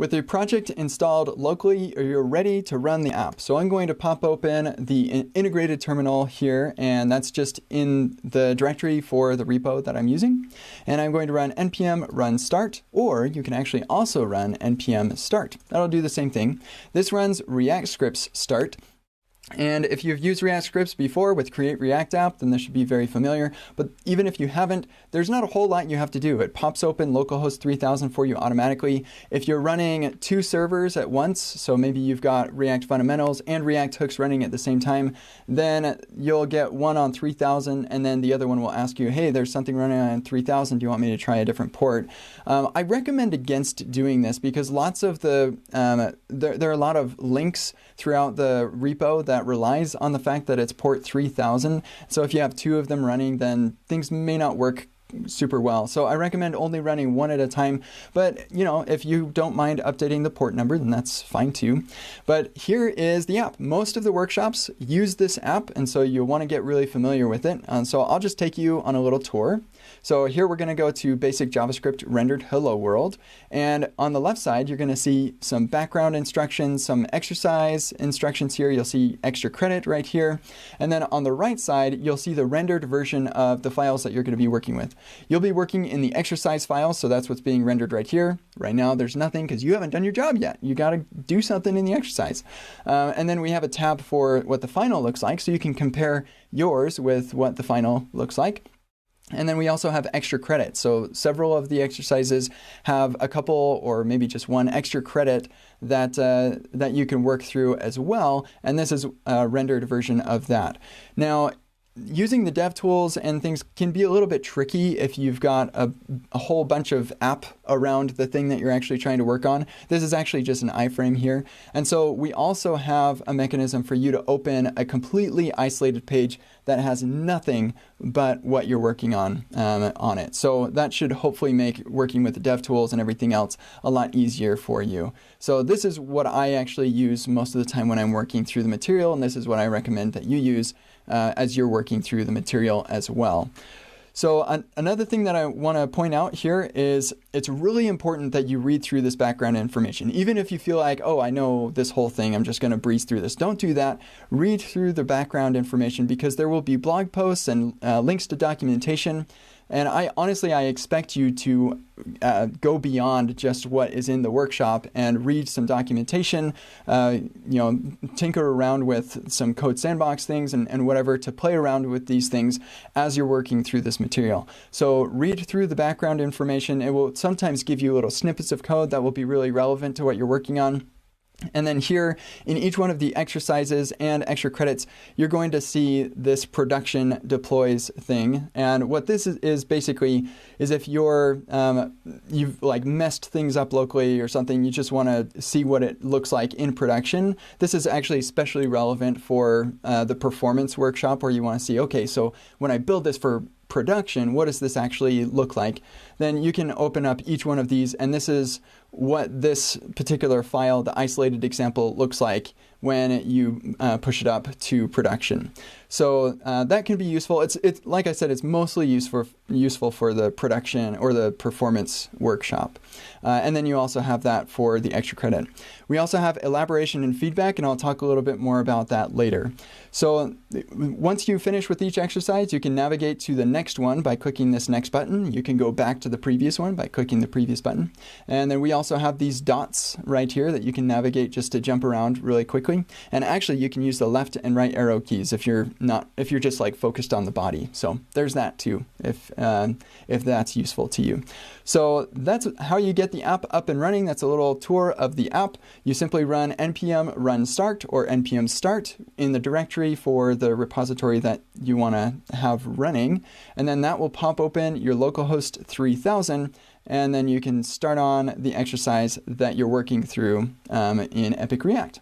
With your project installed locally, you're ready to run the app. So I'm going to pop open the integrated terminal here, and that's just in the directory for the repo that I'm using. And I'm going to run npm run start, or you can actually also run npm start. That'll do the same thing. This runs React scripts start. And if you've used React scripts before with Create React App, then this should be very familiar. But even if you haven't, there's not a whole lot you have to do. It pops open localhost 3000 for you automatically. If you're running two servers at once, so maybe you've got React Fundamentals and React Hooks running at the same time, then you'll get one on 3000, and then the other one will ask you, hey, there's something running on 3000. Do you want me to try a different port? I recommend against doing this because lots of the, there are a lot of links throughout the repo that relies on the fact that it's port 3000. So if you have two of them running, then things may not work super well. So I recommend only running one at a time. But you know, if you don't mind updating the port number, then that's fine too. But here is the app. Most of the workshops use this app, and so you'll want to get really familiar with it. So I'll just take you on a little tour. So here we're going to go to basic JavaScript rendered hello world. And on the left side, you're going to see some background instructions, some exercise instructions here. You'll see extra credit right here. And then on the right side, you'll see the rendered version of the files that you're going to be working with. You'll be working in the exercise files, so that's what's being rendered right here. Right now, there's nothing because you haven't done your job yet. You got to do something in the exercise. And then we have a tab for what the final looks like, so you can compare yours with what the final looks like. And then we also have extra credit. So several of the exercises have a couple or maybe just one extra credit that that you can work through as well. And this is a rendered version of that. Now, using the dev tools and things can be a little bit tricky if you've got a whole bunch of app around the thing that you're actually trying to work on. This is actually just an iframe here. And so we also have a mechanism for you to open a completely isolated page that has nothing but what you're working on it. So that should hopefully make working with the dev tools and everything else a lot easier for you. So this is what I actually use most of the time when I'm working through the material, and this is what I recommend that you use as you're working through the material as well. So another thing that I want to point out here is it's really important that you read through this background information. Even if you feel like, oh, I know this whole thing, I'm just going to breeze through this. Don't do that. Read through the background information because there will be blog posts and links to documentation. And I expect you to go beyond just what is in the workshop and read some documentation, tinker around with some code sandbox things and whatever to play around with these things as you're working through this material. So read through the background information. It will sometimes give you little snippets of code that will be really relevant to what you're working on. And then here in each one of the exercises and extra credits, you're going to see this production deploys thing. And what this is basically is if you've like messed things up locally or something, you just want to see what it looks like in production. This is actually especially relevant for the performance workshop where you want to see, okay, so when I build this for production, what does this actually look like? Then you can open up each one of these, and this is what this particular file, the isolated example, looks like when you push it up to production. So that can be useful. It's like I said, it's mostly useful for the production or the performance workshop. And then you also have that for the extra credit. We also have elaboration and feedback, and I'll talk a little bit more about that later. So once you finish with each exercise, you can navigate to the next one by clicking this next button. You can go back to the previous one by clicking the previous button. And then we also have these dots right here that you can navigate just to jump around really quickly. And actually you can use the left and right arrow keys if you're just like focused on the body. So there's that too, if that's useful to you. So that's how you get the app up and running. That's a little tour of the app. You simply run npm run start or npm start in the directory for the repository that you want to have running. And then that will pop open your localhost 3000. And then you can start on the exercise that you're working through in Epic React.